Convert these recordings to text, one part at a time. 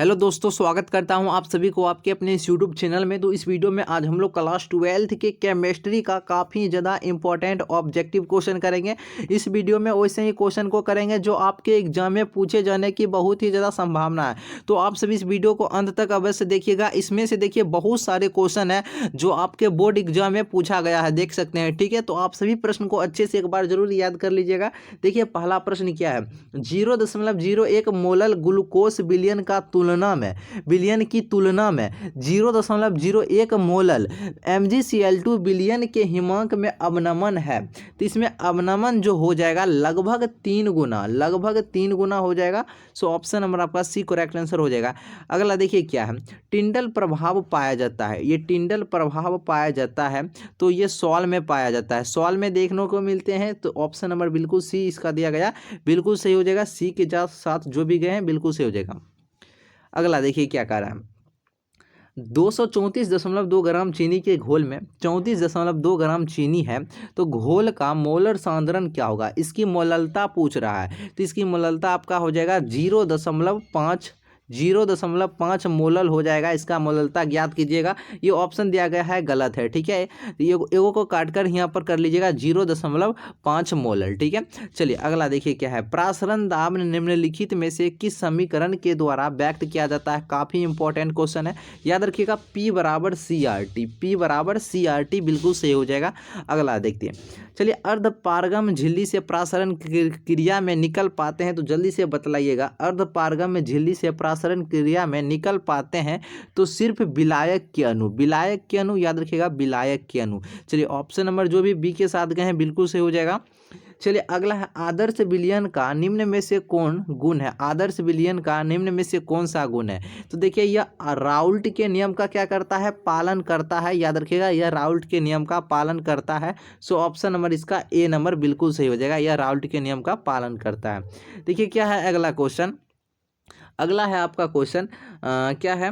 Hello दोस्तों, स्वागत करता हूं आप सभी को आपके अपने इस यूट्यूब चैनल में। तो इस वीडियो में आज हम लोग क्लास 12th के केमिस्ट्री का काफ़ी ज़्यादा इंपॉर्टेंट ऑब्जेक्टिव क्वेश्चन करेंगे। इस वीडियो में वैसे ही क्वेश्चन को करेंगे जो आपके एग्जाम में पूछे जाने की बहुत ही ज़्यादा संभावना है। तो आप सभी इस वीडियो को अंत तक अवश्य देखिएगा। इसमें से देखिए बहुत सारे क्वेश्चन है जो आपके बोर्ड एग्जाम में पूछा गया है, देख सकते हैं। ठीक है, तो आप सभी प्रश्न को अच्छे से एक बार जरूर याद कर लीजिएगा। देखिए पहला प्रश्न क्या है, 0.01 मोलल ग्लूकोज बिलियन की तुलना में 0.01 मोलल MgCl2 बिलियन के हिमांक में अवनमन है। तो इसमें अवनमन जो हो जाएगा लगभग 3 गुना हो जाएगा। सो ऑप्शन नंबर आपका सी करेक्ट आंसर हो जाएगा। अगला देखिए क्या है, टिंडल प्रभाव पाया जाता है। ये टिंडल प्रभाव पाया जाता है तो ये सॉल में पाया जाता है, सॉल में देखने को मिलते हैं। तो ऑप्शन नंबर बिल्कुल सी इसका दिया गया, बिल्कुल सही हो जाएगा। सी के साथ जो भी गए हैं बिल्कुल सही हो जाएगा। अगला देखिए क्या कह रहा है, 234.2 ग्राम चीनी के घोल में 34.2 ग्राम चीनी है तो घोल का मोलर सांद्रण क्या होगा। इसकी मोललता पूछ रहा है, तो इसकी मोललता आपका हो जाएगा 0.5 मोलल हो जाएगा। इसका मोललता ज्ञात कीजिएगा। ये ऑप्शन दिया गया है गलत है, ठीक है। ये एगो को काटकर यहाँ पर कर लीजिएगा 0.5 मोलल, ठीक है। चलिए अगला देखिए क्या है, प्रासरण दाब निम्नलिखित में से किस समीकरण के द्वारा व्यक्त किया जाता है। काफ़ी इंपॉर्टेंट क्वेश्चन है, याद रखिएगा। P बराबर सी आर टी बिल्कुल सही हो जाएगा। अगला देखते हैं, चलिए अर्धपारगम झिल्ली से प्रासरण क्रिया में निकल पाते हैं तो जल्दी से बतलाइएगा। अर्धपारगम में झिल्ली से प्रासरण क्रिया में निकल पाते हैं तो सिर्फ विलायक के अणु याद रखिएगा, विलायक के अणु। चलिए ऑप्शन नंबर जो भी बी के साथ गए हैं बिल्कुल सही हो जाएगा। चलिए अगला है, आदर्श विलयन का निम्न में से कौन गुण है। आदर्श विलयन का निम्न में से कौन सा गुण है। तो देखिए यह राउल्ट के नियम का क्या करता है, पालन करता है। याद रखिएगा यह राउल्ट के नियम का पालन करता है। सो ऑप्शन नंबर इसका ए नंबर बिल्कुल सही हो जाएगा, यह राउल्ट के नियम का पालन करता है। देखिए क्या है अगला क्वेश्चन, अगला है आपका क्वेश्चन क्या है,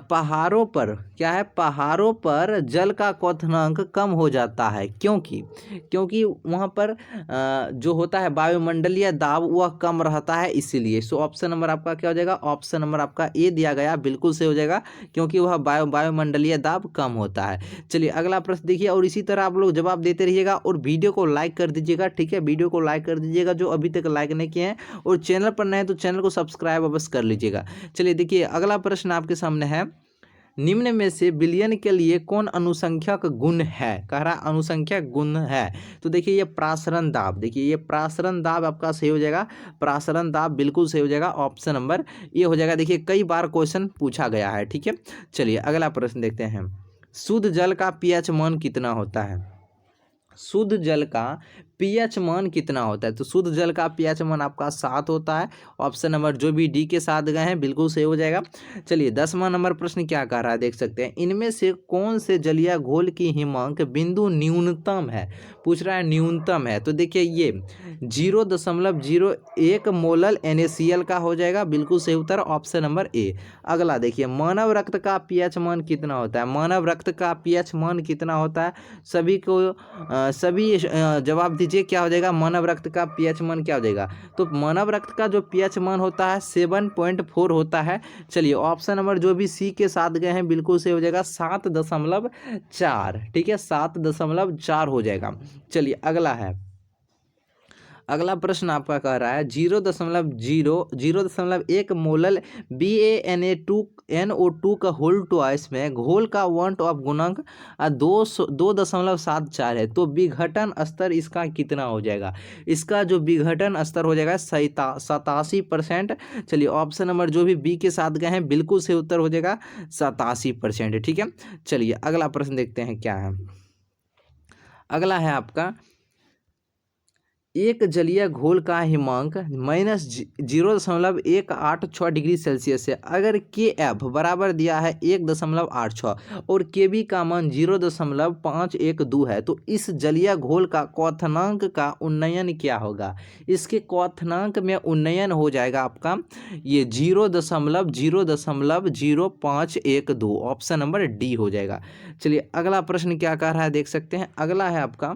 पहाड़ों पर क्या है, पहाड़ों पर जल का क्वथनांक कम हो जाता है क्योंकि वहाँ पर जो होता है वायुमंडलीय दाब वह कम रहता है, इसीलिए। सो ऑप्शन नंबर आपका क्या हो जाएगा, ऑप्शन नंबर आपका ए दिया गया, बिल्कुल सही हो जाएगा, क्योंकि वह वायुमंडलीय दाब कम होता है। चलिए अगला प्रश्न देखिए, और इसी तरह आप लोग जवाब देते रहिएगा और वीडियो को लाइक कर दीजिएगा, ठीक है। वीडियो को लाइक कर दीजिएगा जो अभी तक लाइक नहीं किए हैं, और चैनल पर नए हैं तो चैनल को सब्सक्राइब अवश्य कर लीजिएगा। चलिए देखिए अगला प्रश्न आपके सामने है, निम्न में से विलयन के लिए कौन अनुसंख्यक गुण है। कह रहा अनुसंख्यक गुण है, तो देखिए ये प्रासरण दाब, देखिए ये प्रासरण दाब आपका सही हो जाएगा। प्रासरण दाब बिल्कुल सही हो जाएगा, ऑप्शन नंबर ये हो जाएगा। देखिए कई बार क्वेश्चन पूछा गया है, ठीक है। चलिए अगला प्रश्न देखते हैं, शुद्ध जल का पीएच मान कितना होता है। शुद्ध जल का पीएच मान कितना होता है। तो शुद्ध जल का पीएच मान आपका 7 होता है। ऑप्शन नंबर जो भी डी के साथ गए हैं बिल्कुल सही हो जाएगा। चलिए 10वां नंबर प्रश्न क्या कह रहा है, देख सकते हैं, इनमें से कौन से जलीय घोल की हिमांक बिंदु न्यूनतम है। पूछ रहा है न्यूनतम है, तो देखिए ये 0.01 मोलल NaCl का हो जाएगा, बिल्कुल सही उत्तर ऑप्शन नंबर ए। अगला देखिए, मानव रक्त का पीएच मान कितना होता है। मानव रक्त का पीएच मान कितना होता है, सभी को सभी जवाब दीजिए क्या हो जाएगा। मानव रक्त का पीएच मान क्या हो जाएगा, तो मानव रक्त का जो पीएच मान होता है 7.4 होता है। चलिए ऑप्शन नंबर जो भी सी के साथ गए हैं बिल्कुल सही हो जाएगा, 7.4, ठीक है, 7.4 हो जाएगा। चलिए अगला है, अगला प्रश्न आपका कह रहा है 0.1 मोलल BaNO2 का होल ट्वाइस में घोल का वॉन्ट ऑफ गुणांक 2.74 है, तो विघटन स्तर इसका कितना हो जाएगा। इसका जो विघटन स्तर हो जाएगा 87%। चलिए ऑप्शन नंबर जो भी बी के साथ गए हैं बिल्कुल सही उत्तर हो जाएगा 87%, ठीक है। चलिए अगला प्रश्न देखते हैं क्या है, अगला है आपका, एक जलीय घोल का हिमांक -0.186 डिग्री सेल्सियस है। अगर KF बराबर दिया है 1.86 और KB का मान 0.512 है तो इस जलीय घोल का क्वथनांक का उन्नयन क्या होगा। इसके क्वथनांक में उन्नयन हो जाएगा आपका ये 0.0512, ऑप्शन नंबर डी हो जाएगा। चलिए अगला प्रश्न क्या कह रहा है, देख सकते हैं। अगला है आपका,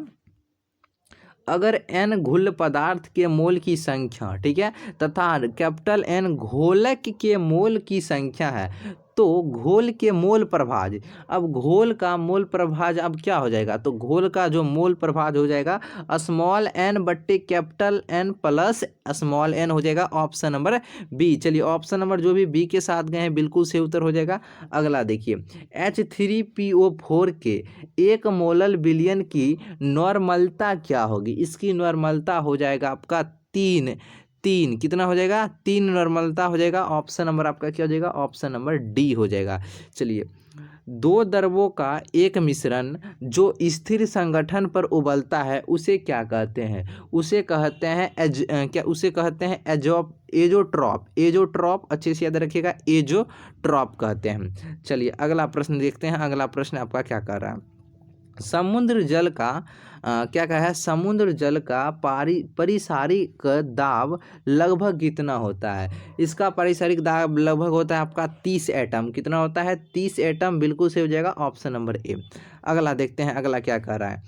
अगर n घुल पदार्थ के मोल की संख्या, ठीक है, तथा कैपिटल N घोलक के मोल की संख्या है, तो घोल के मोल प्रभाज, अब घोल का मोल प्रभाज अब क्या हो जाएगा, तो घोल का जो मोल प्रभाज हो जाएगा स्मॉल n बट्टे capital N plus small n हो जाएगा, ऑप्शन नंबर बी। चलिए ऑप्शन नंबर जो भी बी के साथ गए हैं बिल्कुल सही उत्तर हो जाएगा। अगला देखिए, H3PO4 के 1 मोलल विलयन की नॉर्मलता क्या होगी, इसकी नॉर्मलता हो जाएगा आपका 3, कितना हो जाएगा, 3 नॉर्मलता हो जाएगा। ऑप्शन नंबर आपका क्या हो जाएगा, ऑप्शन नंबर डी हो जाएगा। चलिए, दो द्रवों का एक मिश्रण जो स्थिर संगठन पर उबलता है उसे क्या कहते हैं, उसे कहते हैं उसे कहते हैं एजोट्रॉप, अच्छे से याद रखिएगा, एजोट्रॉप कहते हैं। चलिए अगला प्रश्न देखते हैं। अगला प्रश्न आपका क्या कर रहा है, समुद्र जल का क्या कहा है, समुद्र जल का परिसारिक दाब लगभग कितना होता है, इसका परिसारिक दाब लगभग होता है आपका 30 एटम, कितना होता है, 30 एटम, बिल्कुल सही हो जाएगा, ऑप्शन नंबर ए। अगला देखते हैं, अगला क्या कह रहा है,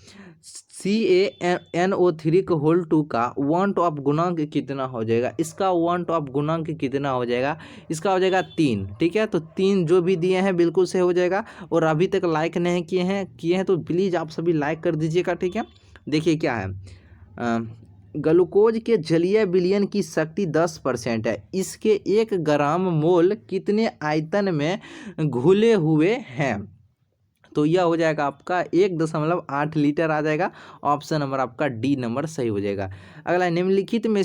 CaNO3 के होल 2 का वांट ऑफ गुणांक कितना हो जाएगा, इसका वांट ऑफ गुणांक कितना हो जाएगा, इसका हो जाएगा 3, ठीक है, तो 3 जो भी दिए हैं बिल्कुल सही हो जाएगा। और अभी तक लाइक नहीं किए हैं तो प्लीज़ आप सभी लाइक कर दीजिएगा, ठीक है। देखिए क्या है, ग्लूकोज के जलीय विलयन की शक्ति 10% है, इसके 1 ग्राम मोल कितने आयतन में घुले हुए हैं, तो यह हो जाएगा आपका 1.8 लीटर आ जाएगा, ऑप्शन नंबर आपका डी नंबर सही हो जाएगा। अगला, निम्नलिखित में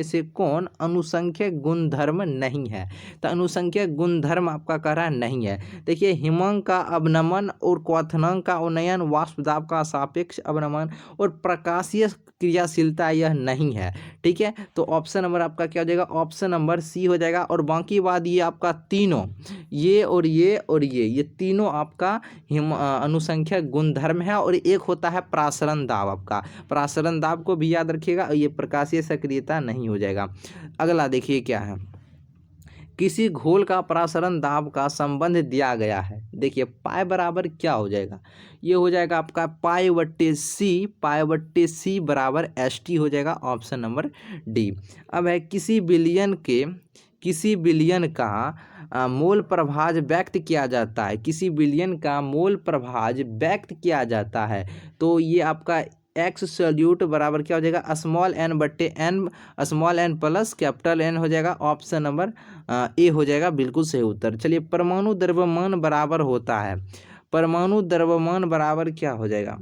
से कौन अनुसंख्यक गुणधर्म नहीं है, तो अनुसंख्यक गुणधर्म आपका कह रहा है नहीं है। देखिए, हिमांक का अवनमन और क्वथनांक का उन्नयन, वाष्प दाब का सापेक्ष अवनमन और प्रकाशीय क्रियाशीलता यह नहीं है, ठीक है, तो ऑप्शन नंबर आपका क्या हो जाएगा, ऑप्शन नंबर सी हो जाएगा। और बाकी बात ये आपका तीनों, ये और ये तीनों आपका अनुसंख्यक गुणधर्म है। और एक होता है प्रासरण दाब, आपका प्रासरण दाब को भी याद रखिएगा, ये प्रकाशीय सक्रियता नहीं हो जाएगा। अगला देखिए क्या है, किसी घोल का प्रासरण दाब का संबंध दिया गया है, देखिए पाई बराबर क्या हो जाएगा, ये हो जाएगा आपका पाई बट्टे सी बराबर ST हो जाएगा, ऑप्शन नंबर डी। अब है, किसी विलयन का मोल प्रभाज व्यक्त किया जाता है, किसी विलयन का मोल प्रभाज व्यक्त किया जाता है, तो ये आपका एक्स सल्यूट बराबर क्या हो जाएगा, स्मॉल n बट्टे n, small n plus capital N हो जाएगा, ऑप्शन नंबर ए हो जाएगा, बिल्कुल सही उत्तर। चलिए, परमाणु द्रव्यमान बराबर होता है, परमाणु द्रव्यमान बराबर क्या हो जाएगा,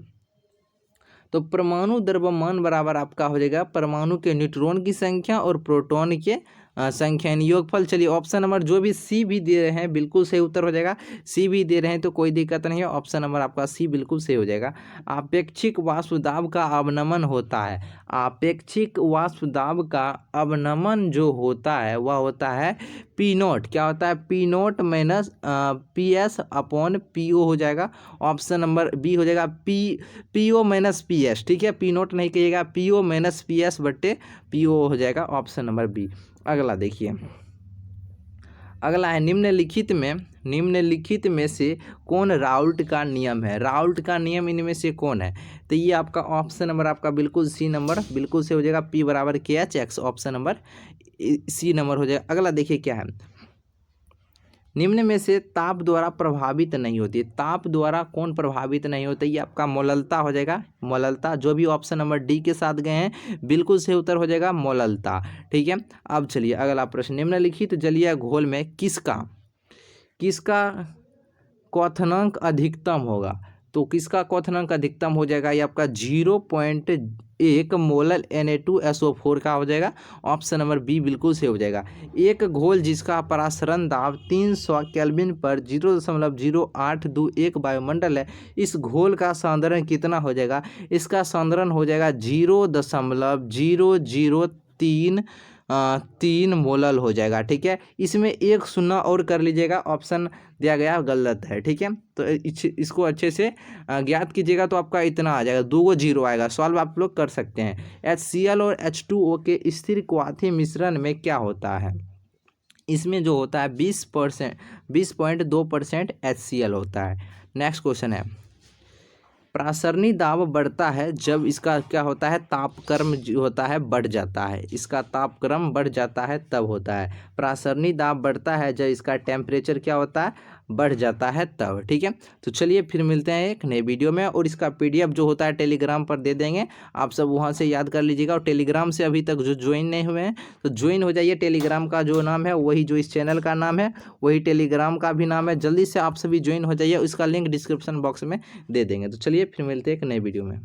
तो परमाणु द्रव्यमान बराबर आपका हो जाएगा परमाणु के न्यूट्रॉन की संख्या और प्रोटॉन के संख्या योगफल। चलिए ऑप्शन नंबर जो भी सी भी दे रहे हैं बिल्कुल सही उत्तर हो जाएगा, सी भी दे रहे हैं तो कोई दिक्कत नहीं है, ऑप्शन नंबर आपका सी बिल्कुल सही हो जाएगा। आपेक्षिक वाष्प दाब का अवनमन होता है, आपेक्षिक वाष्प दाब का अवनमन जो होता है वह होता है P0, क्या होता है, P0 minus PS upon PO हो जाएगा, ऑप्शन नंबर बी हो जाएगा, PO माइनस PS, ठीक है, P0 नहीं कहिएगा, PO माइनस PS बट्टे PO हो जाएगा, ऑप्शन नंबर बी। अगला देखिए, अगला है, निम्नलिखित में से कौन राउल्ट का नियम है, राउल्ट का नियम इनमें से कौन है, तो ये आपका ऑप्शन नंबर आपका बिल्कुल सी नंबर बिल्कुल से हो जाएगा, P बराबर KH, option number C number हो जाएगा। अगला देखिए क्या है, निम्न में से ताप द्वारा प्रभावित नहीं होती, ताप द्वारा कौन प्रभावित नहीं होता, ये आपका मोललता हो जाएगा, मोललता, जो भी ऑप्शन नंबर डी के साथ गए हैं बिल्कुल सही उत्तर हो जाएगा मोललता, ठीक है। अब चलिए अगला प्रश्न, निम्नलिखित जलीय घोल में किसका क्वथनांक अधिकतम होगा, तो किसका क्वथनांक अधिकतम हो जाएगा, ये आपका 0.1 मोलल Na2SO4 का हो जाएगा, ऑप्शन नंबर बी बिल्कुल से हो जाएगा। एक घोल जिसका परासरण दाब 300 केल्विन पर 0.0821 वायुमंडल है, इस घोल का सांद्रण कितना हो जाएगा, इसका सांद्रण हो जाएगा 0.003 मोलल हो जाएगा, ठीक है। इसमें एक शून्य और कर लीजिएगा, ऑप्शन दिया गया गलत है, ठीक है, तो इसको अच्छे से ज्ञात कीजिएगा, तो आपका इतना आ जाएगा, 2 जीरो आएगा, सॉल्व आप लोग कर सकते हैं। HCl और H2O के स्थिर क्वाथी मिश्रण में क्या होता है, इसमें जो होता है 20.2% HCl होता है। नेक्स्ट क्वेश्चन है, प्रासरणी दाब बढ़ता है जब इसका क्या होता है, तापक्रम जो होता है बढ़ जाता है, इसका तापक्रम बढ़ जाता है तब होता है। प्रासरणी दाब बढ़ता है जब इसका टेम्परेचर क्या होता है, बढ़ जाता है तब। ठीक है, तो चलिए फिर मिलते हैं एक नए वीडियो में, और इसका PDF जो होता है टेलीग्राम पर दे देंगे, आप सब वहाँ से याद कर लीजिएगा। और टेलीग्राम से अभी तक जो ज्वाइन नहीं हुए हैं तो ज्वाइन हो जाइए। टेलीग्राम का जो नाम है वही जो इस चैनल का नाम है, वही टेलीग्राम का भी नाम है। जल्दी से आप सभी ज्वाइन हो जाइए, इसका लिंक डिस्क्रिप्शन बॉक्स में दे देंगे। तो चलिए फिर मिलते हैं एक नए वीडियो में।